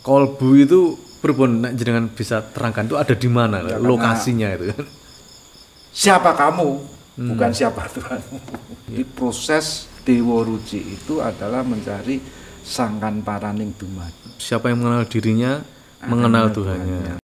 Kolbu itu pripun nek jenengan bisa terangkan itu ada di mana Ya, lokasinya itu? Siapa kamu? Bukan siapa Tuhan. Di proses Dewa Ruci itu adalah mencari sangkan paraning dumadi. Siapa yang mengenal dirinya, mengenal Tuhannya.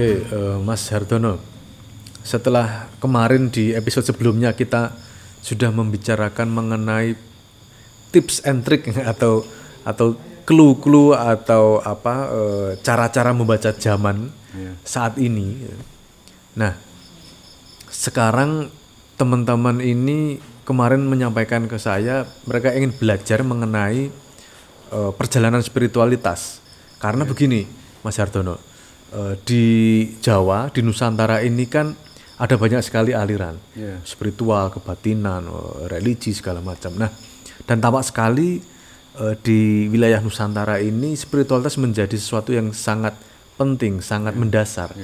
Oke, Mas Hartono, setelah kemarin di episode sebelumnya kita sudah membicarakan mengenai tips and trick atau clue-clue atau apa cara-cara membaca zaman saat ini. Nah, sekarang teman-teman ini kemarin menyampaikan ke saya mereka ingin belajar mengenai perjalanan spiritualitas. Karena begini, Mas Hartono, di Jawa, di Nusantara ini kan ada banyak sekali aliran spiritual, kebatinan, religi segala macam. Nah, dan tampak sekali di wilayah Nusantara ini spiritualitas menjadi sesuatu yang sangat penting, sangat mendasar.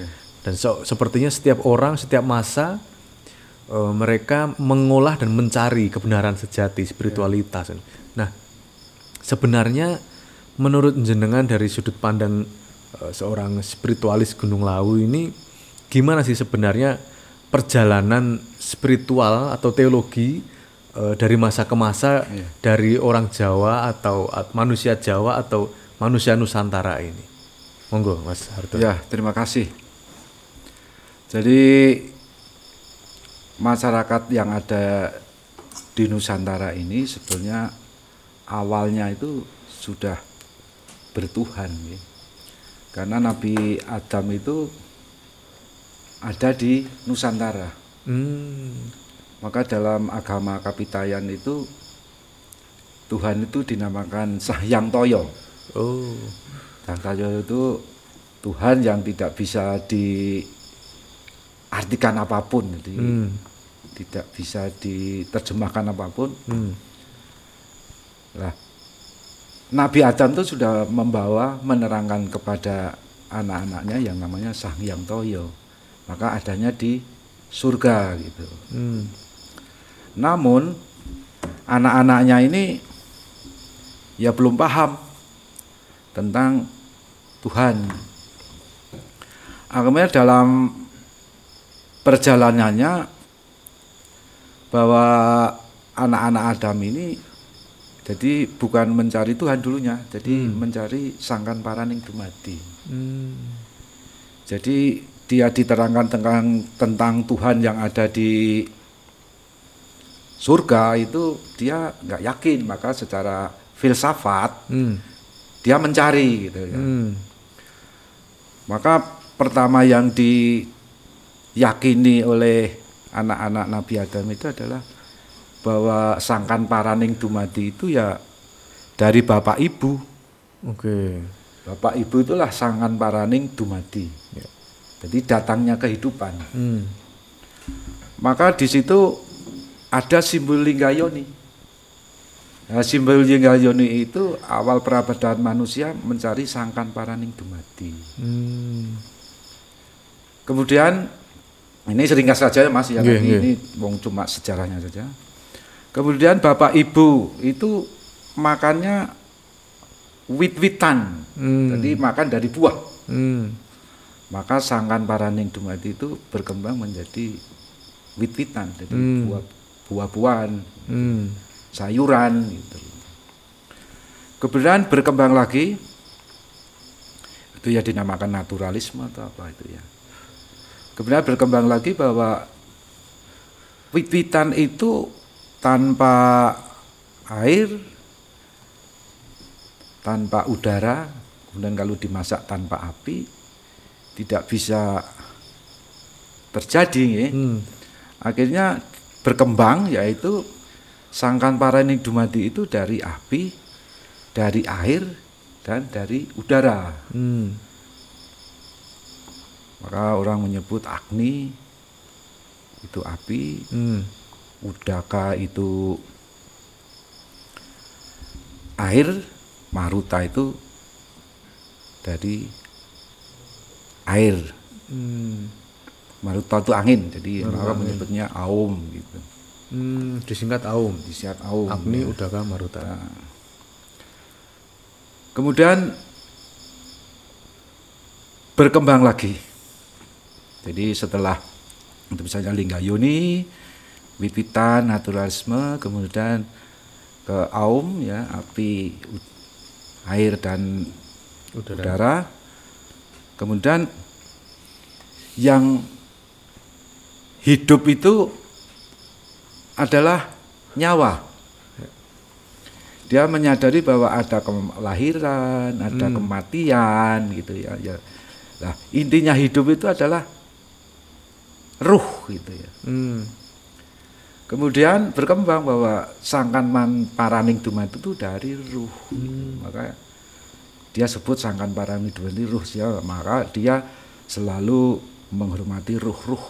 Dan sepertinya setiap orang, setiap masa mereka mengolah dan mencari kebenaran sejati spiritualitas. Nah, sebenarnya menurut jenengan dari sudut pandang seorang spiritualis Gunung Lawu ini, gimana sih sebenarnya perjalanan spiritual atau teologi dari masa ke masa dari orang Jawa atau manusia Jawa atau manusia Nusantara ini? Monggo Mas Hartono. Ya, terima kasih. Jadi masyarakat yang ada di Nusantara ini sebetulnya awalnya itu sudah bertuhan ya. Karena Nabi Adam itu ada di Nusantara. Maka dalam agama Kapitayan itu Tuhan itu dinamakan Sahyang Toyo. Sahyang Toyo itu Tuhan yang tidak bisa diartikan apapun, jadi tidak bisa diterjemahkan apapun. Lah, Nabi Adam itu sudah menerangkan kepada anak-anaknya yang namanya Sahyang Toyo. Maka adanya di surga gitu. Namun anak-anaknya ini ya belum paham tentang Tuhan. Akhirnya dalam perjalanannya bahwa anak-anak Adam ini jadi bukan mencari Tuhan dulunya, jadi mencari sangkan paraning dumadi. Jadi dia diterangkan tentang Tuhan yang ada di surga itu dia nggak yakin, maka secara filsafat dia mencari gitu ya. Maka pertama yang diyakini oleh anak-anak Nabi Adam itu adalah bahwa sangkan paraning dumadi itu ya dari bapak ibu. Bapak ibu itulah sangkan paraning dumadi. Jadi datangnya kehidupan. Maka di situ ada simbol Linggayoni. Nah, simbol Linggayoni itu awal perabdahan manusia mencari sangkan paraning dumadi. Kemudian ini seringkas saja Mas ya, ini cuma sejarahnya saja. Kemudian bapak ibu itu makannya wit-witan, jadi makan dari buah. Maka sangkan paraning dumadi itu berkembang menjadi wit-witan, jadi buah-buahan, sayuran gitu. Kemudian berkembang lagi, itu ya dinamakan naturalisme atau apa itu ya. Kemudian berkembang lagi bahwa wit-witan itu tanpa air, tanpa udara, kemudian kalau dimasak tanpa api tidak bisa terjadi ya. Akhirnya berkembang yaitu sangkan paraning dumadi itu dari api, dari air, dan dari udara. Maka orang menyebut Agni itu api, Udaka itu air, Maruta itu dari air. Maruta itu angin, jadi maka menyebutnya Aum gitu. Disingkat Aum. Disingkat Aum. Agni, ya. Udaka, Maruta. Nah. Kemudian berkembang lagi. Jadi setelah untuk misalnya Lingga Yoni, Wit-witan, naturalisme, kemudian ke Aum ya, api, air dan udara. Kemudian yang hidup itu adalah nyawa. Dia menyadari bahwa ada kelahiran, ada kematian gitu ya. Nah, intinya hidup itu adalah ruh gitu ya. Kemudian berkembang bahwa Sangkan Paraning Dumaduh itu dari ruh. Maka dia sebut Sangkan Paraning Dumaduh ruh ya, maka dia selalu menghormati ruh-ruh.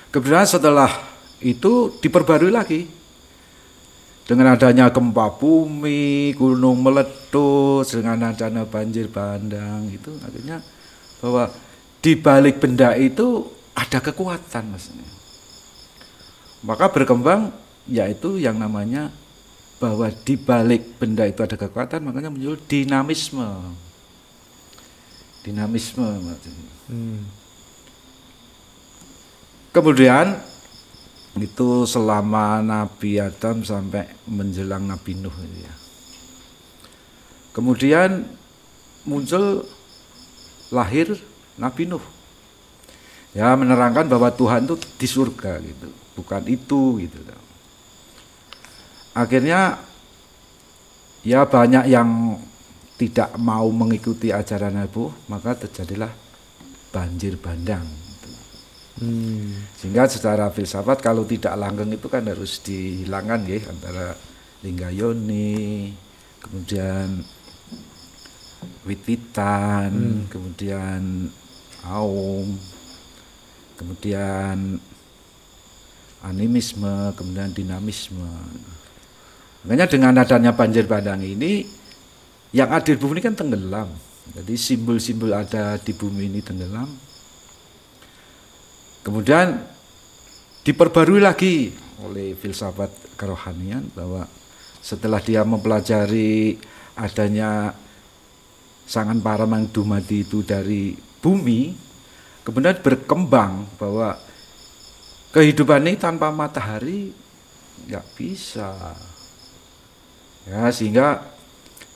Kemudian setelah itu diperbarui lagi dengan adanya gempa bumi, gunung meletus, dengan adanya banjir bandang, itu akhirnya bahwa di balik benda itu ada kekuatan maksudnya. Maka berkembang yaitu yang namanya bahwa di balik benda itu ada kekuatan, makanya muncul dinamisme. Dinamisme maksudnya. Kemudian itu selama Nabi Adam sampai menjelang Nabi Nuh ya. Kemudian muncul lahir Nabi Nuh. Ya, menerangkan bahwa Tuhan itu di surga gitu, bukan itu gitu. Akhirnya ya banyak yang tidak mau mengikuti ajaran Nabi, maka terjadilah banjir bandang. Sehingga secara filsafat kalau tidak langgeng itu kan harus dihilangkan ya, antara Lingga Yoni, kemudian Wit-witan, kemudian Aum, kemudian animisme, kemudian dinamisme. Makanya dengan adanya banjir bandang ini, yang ada di bumi ini kan tenggelam. Jadi simbol-simbol ada di bumi ini tenggelam. Kemudian diperbarui lagi oleh filsafat kerohanian bahwa setelah dia mempelajari adanya Sangkan Paraning Dumaduh itu dari bumi, kemudian berkembang bahwa kehidupan ini tanpa matahari nggak bisa. Ya, sehingga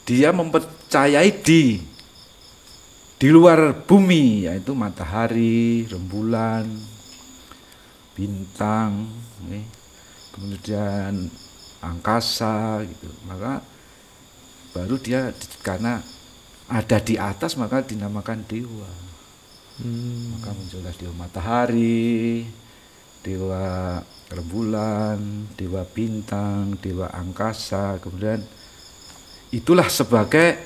dia mempercayai di luar bumi, yaitu matahari, rembulan, bintang, kemudian angkasa gitu. Maka baru dia karena ada di atas maka dinamakan dewa. Maka muncullah dewa matahari, dewa rembulan, dewa bintang, dewa angkasa. Kemudian itulah sebagai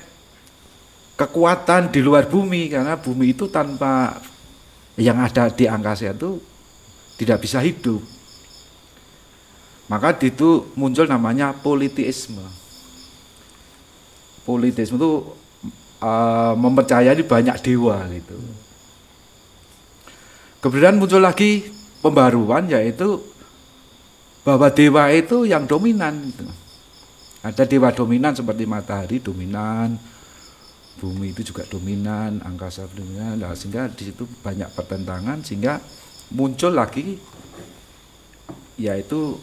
kekuatan di luar bumi, karena bumi itu tanpa yang ada di angkasa itu tidak bisa hidup. Maka itu muncul namanya politeisme. Politeisme itu mempercayai banyak dewa gitu. Kemudian muncul lagi pembaruan, yaitu bahwa dewa itu yang dominan gitu. Ada dewa dominan seperti matahari dominan, bumi itu juga dominan, angkasa dominan. Nah, sehingga di situ banyak pertentangan, sehingga muncul lagi yaitu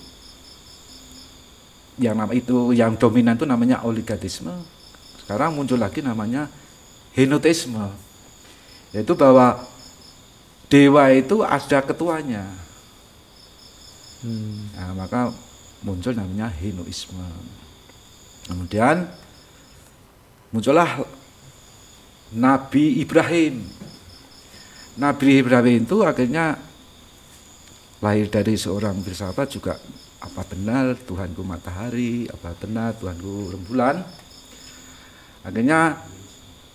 yang dominan itu namanya oligarkisme. Sekarang muncul lagi namanya henoteisme, yaitu bahwa dewa itu ada ketuanya. Nah, maka muncul namanya henoisme. Kemudian muncullah Nabi Ibrahim. Nabi Ibrahim itu akhirnya lahir dari seorang filsafat juga, apa benar Tuhanku matahari, apa benar Tuhanku rembulan. Akhirnya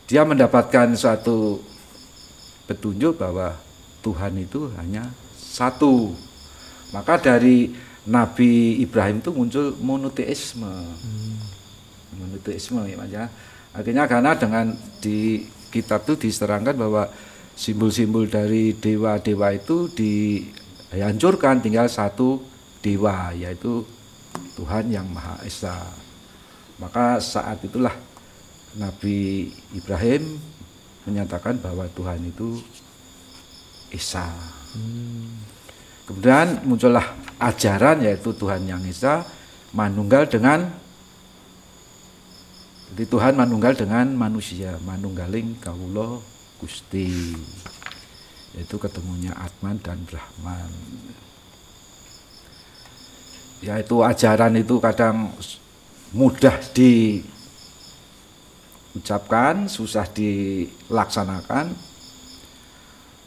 dia mendapatkan suatu petunjuk bahwa Tuhan itu hanya satu. Maka dari Nabi Ibrahim itu muncul monoteisme. Monoteisme ya Mas ya. Akhirnya karena dengan di kitab itu diserangkan bahwa simbol-simbol dari dewa-dewa itu dihancurkan, tinggal satu dewa, yaitu Tuhan yang Maha Esa. Maka saat itulah Nabi Ibrahim menyatakan bahwa Tuhan itu Esa. Kemudian muncullah ajaran yaitu Tuhan yang Esa manunggal dengan, jadi Tuhan manunggal dengan manusia, manunggaling kawula Gusti, yaitu ketemunya Atman dan Brahman. Yaitu ajaran itu kadang mudah diucapkan, susah dilaksanakan.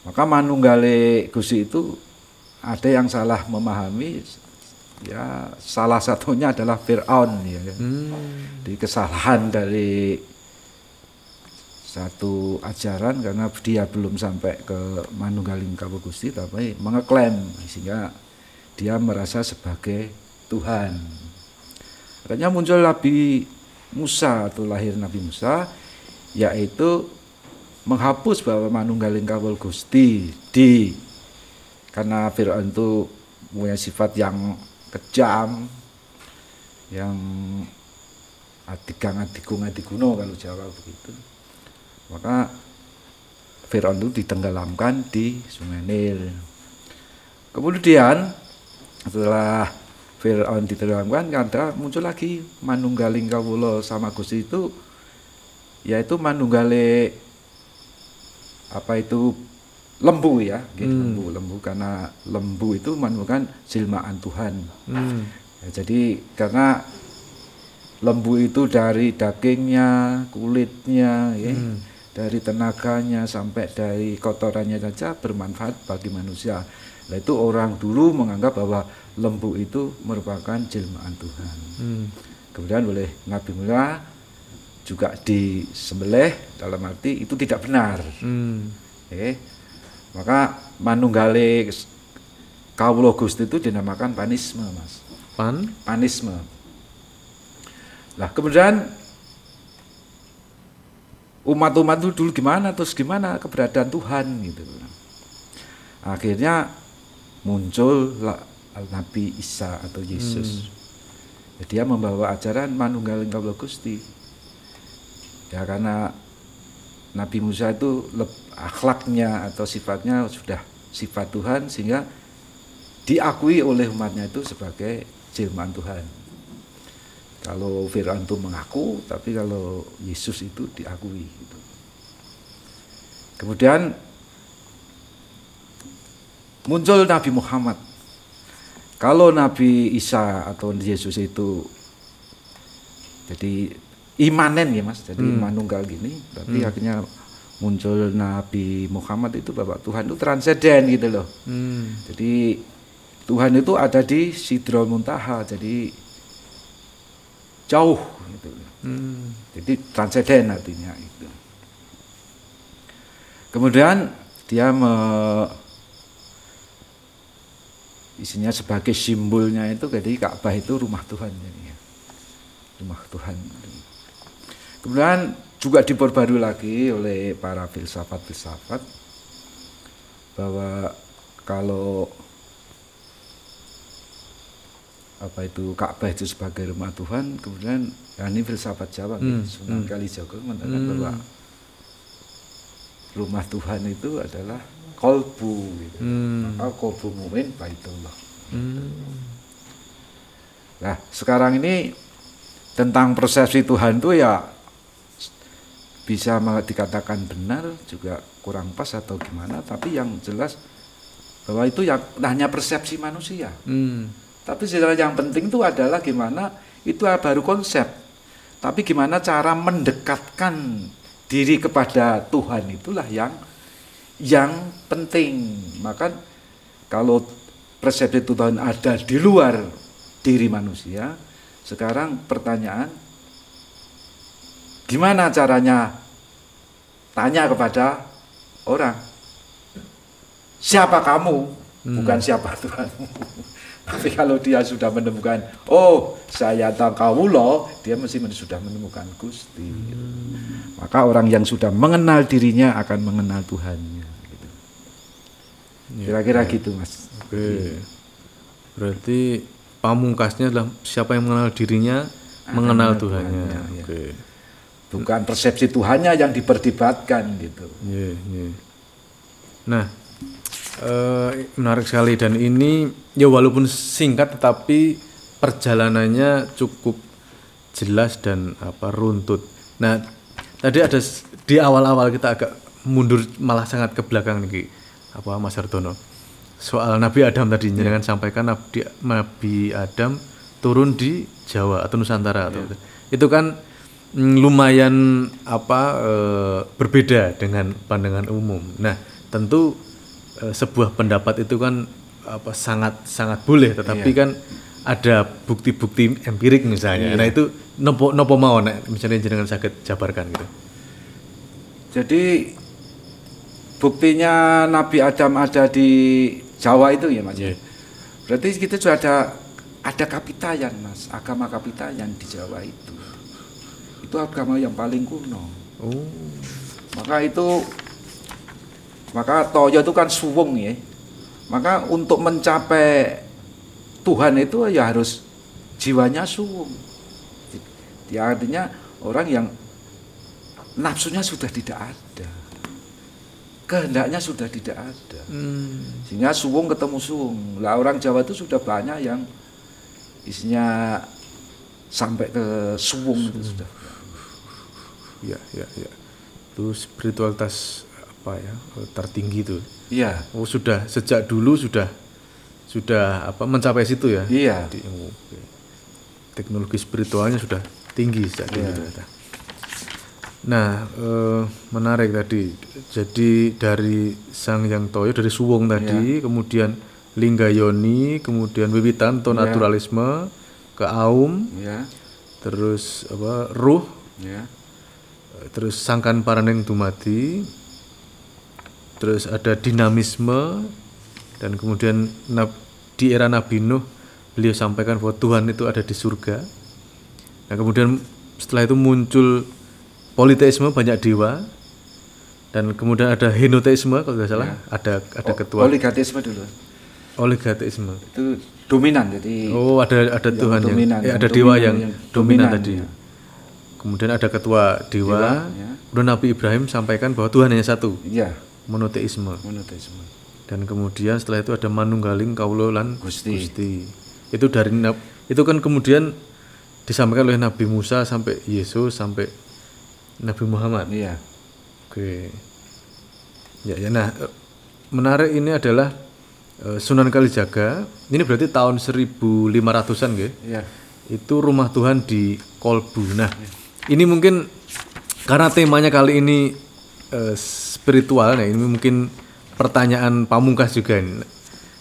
Maka manunggale Gusti itu ada yang salah memahami, ya salah satunya adalah Fir'aun ya. Di kesalahan dari satu ajaran karena dia belum sampai ke manunggaling kawula Gusti tapi mengeklaim, sehingga dia merasa sebagai Tuhan. Akhirnya muncul Nabi Musa atau lahir Nabi Musa, yaitu menghapus bahwa manunggaling kawula Gusti karena Fir'aun itu punya sifat yang kejam, yang adigang-adiguno kalau Jawa begitu. Maka Fir'aun itu ditenggelamkan di Sungai Nil. Kemudian setelah Fir'aun ditenggelamkan, ada muncul lagi manunggaling kawula sama Gusti itu, yaitu manunggale lembu ya, lembu karena lembu itu merupakan jelmaan Tuhan. Ya, jadi karena lembu itu dari dagingnya, kulitnya, ya, dari tenaganya sampai dari kotorannya saja bermanfaat bagi manusia. Nah, itu orang dulu menganggap bahwa lembu itu merupakan jelmaan Tuhan. Kemudian oleh Nabi Musa juga disembelih, dalam arti itu tidak benar. Maka manunggale kawula Gusti itu dinamakan panisme, Mas. Panisme. Lah kemudian umat-umat itu dulu gimana keberadaan Tuhan gitu. Akhirnya muncul Nabi Isa atau Yesus. Dia membawa ajaran manunggaling kawula Gusti. Ya karena Nabi Musa itu akhlaknya atau sifatnya sudah sifat Tuhan, sehingga diakui oleh umatnya itu sebagai jelmaan Tuhan. Kalau Fir'aun itu mengaku, tapi kalau Yesus itu diakui gitu. Kemudian muncul Nabi Muhammad. Kalau Nabi Isa atau Yesus itu jadi imanen ya Mas, jadi manunggal gini, tapi akhirnya muncul Nabi Muhammad itu bahwa Tuhan itu transenden gitu loh. Jadi Tuhan itu ada di Sidrul Muntaha, jadi jauh gitu. Jadi transenden artinya itu. Kemudian dia isinya sebagai simbolnya itu, jadi Ka'bah itu rumah Tuhan, jadi rumah Tuhan. Kemudian juga diperbarui lagi oleh para filsafat-filsafat bahwa kalau Ka'bah itu sebagai rumah Tuhan, kemudian ini filsafat Jawa, Sunan Kalijaga mengatakan bahwa rumah Tuhan itu adalah kolbu, gitu. Maka kolbu mukmin baitullah. Nah sekarang ini tentang persepsi Tuhan itu ya bisa dikatakan benar, juga kurang pas atau gimana, tapi yang jelas bahwa itu ya hanya persepsi manusia. Tapi sebenarnya yang penting itu adalah gimana, itu baru konsep, tapi gimana cara mendekatkan diri kepada Tuhan itulah yang penting. Maka kalau persepsi Tuhan ada di luar diri manusia, sekarang pertanyaan, gimana caranya tanya kepada orang, siapa kamu? Bukan siapa Tuhanmu. Tapi kalau dia sudah menemukan, oh saya tahu kamu loh, dia mesti sudah menemukan Gusti. Maka orang yang sudah mengenal dirinya akan mengenal Tuhannya. Gitu. Kira-kira gitu Mas. Oke. Berarti pamungkasnya adalah siapa yang mengenal dirinya, mengenal Tuhannya. Ya. Oke. Bukan persepsi Tuhannya yang diperdebatkan gitu. Yeah. Nah, menarik sekali, dan ini ya walaupun singkat tetapi perjalanannya cukup jelas dan runtut. Nah, tadi ada di awal-awal kita agak mundur, malah sangat ke belakang nih Mas Hartono. Soal Nabi Adam tadi jangan sampaikan Nabi Adam turun di Jawa atau Nusantara atau itu kan lumayan berbeda dengan pandangan umum. Nah, tentu sebuah pendapat itu kan sangat boleh, tetapi kan ada bukti-bukti empirik misalnya. Nah, itu nopo mau misalnya jangan sakit jabarkan gitu. Jadi buktinya Nabi Adam ada di Jawa itu ya Mas. Berarti kita sudah ada kapitayan Mas, agama kapitayan di Jawa itu. Itu agama yang paling kuno. Maka toyo itu kan suwung ya. Maka untuk mencapai Tuhan itu ya harus jiwanya suwung. Ya, artinya orang yang nafsunya sudah tidak ada, kehendaknya sudah tidak ada, sehingga suwung ketemu suwung. Lah orang Jawa itu sudah banyak yang isinya sampai ke suwung itu sudah. Ya. Itu spiritualitas tertinggi itu. Iya. Oh, sudah sejak dulu sudah mencapai situ ya. Iya. Teknologi spiritualnya sudah tinggi sejak dulu. Nah, menarik tadi. Jadi dari Sang Hyang Toyo, dari Suwung tadi, kemudian Linggayoni, kemudian wiwitan atau naturalisme, ke Aum, terus Ruh, terus Sangkan Paraneng Dumadi, terus ada dinamisme, dan kemudian di era Nabi Nuh beliau sampaikan bahwa Tuhan itu ada di surga. Nah, kemudian setelah itu muncul politeisme, banyak dewa, dan kemudian ada henoteisme kalau tidak salah, ada ketua. Oligateisme dulu. Oligateisme. Itu dominan, jadi. Oh, ada Tuhan dominan, ada dewa yang dominan tadi. Ya. Kemudian ada ketua dewa. Kemudian Nabi Ibrahim sampaikan bahwa Tuhan hanya satu. Iya. Monoteisme. Dan kemudian setelah itu ada manunggaling kaulo lan Gusti. Itu kan kemudian disampaikan oleh Nabi Musa sampai Yesus sampai Nabi Muhammad. Iya. Oke. Ya. Nah, menarik ini adalah Sunan Kalijaga. Ini berarti tahun 1500-an nggih. Iya. Itu rumah Tuhan di Kolbu. Nah, ini mungkin karena temanya kali ini spiritual, nah ini mungkin pertanyaan pamungkas juga ini.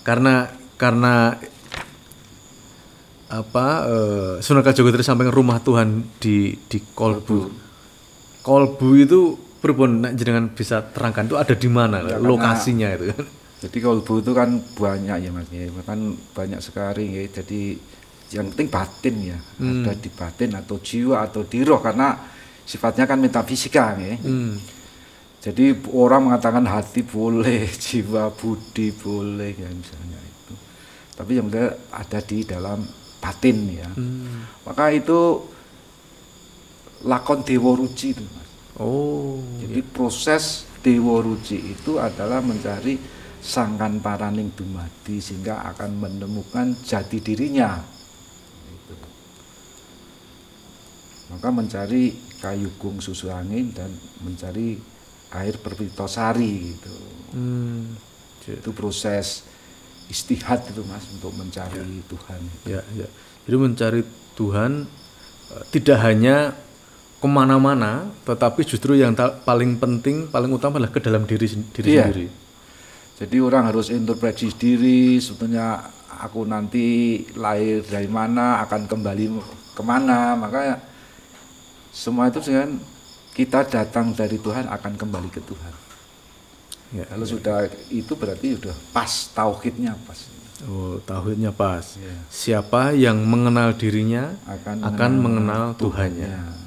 Karena Sunan Kalijaga tadi sampaikan rumah Tuhan di Kolbu. Kolbu itu pripun jenengan bisa terangkan itu ada di mana lokasinya itu kan? Jadi kolbu itu kan banyak ya Mas, kan banyak sekali ya. Jadi yang penting batin ya, ada di batin atau jiwa atau di roh, karena sifatnya kan metafisika ya. Jadi orang mengatakan hati boleh, jiwa, budi boleh ya misalnya itu. Tapi yang penting ada di dalam batin ya. Maka itu lakon Dewa Ruci itu Mas. Jadi proses Dewa Ruci itu adalah mencari Sangkan Paraning Dumadi sehingga akan menemukan jati dirinya. Gitu. Maka mencari kayugung susu angin dan mencari air perpitosari gitu. Itu proses istihad itu Mas untuk mencari Tuhan. Ya. Jadi mencari Tuhan tidak hanya kemana-mana, tetapi justru yang paling penting, paling utama adalah ke dalam diri sendiri. Jadi orang harus introspeksi diri, sebetulnya aku nanti lahir dari mana, akan kembali kemana. Maka semua itu dengan kita datang dari Tuhan akan kembali ke Tuhan. Ya, Kalau sudah itu berarti sudah pas, tauhidnya pas. Oh, tauhidnya pas. Ya. Siapa yang mengenal dirinya Akan akan mengenal Tuhannya. Tuhannya.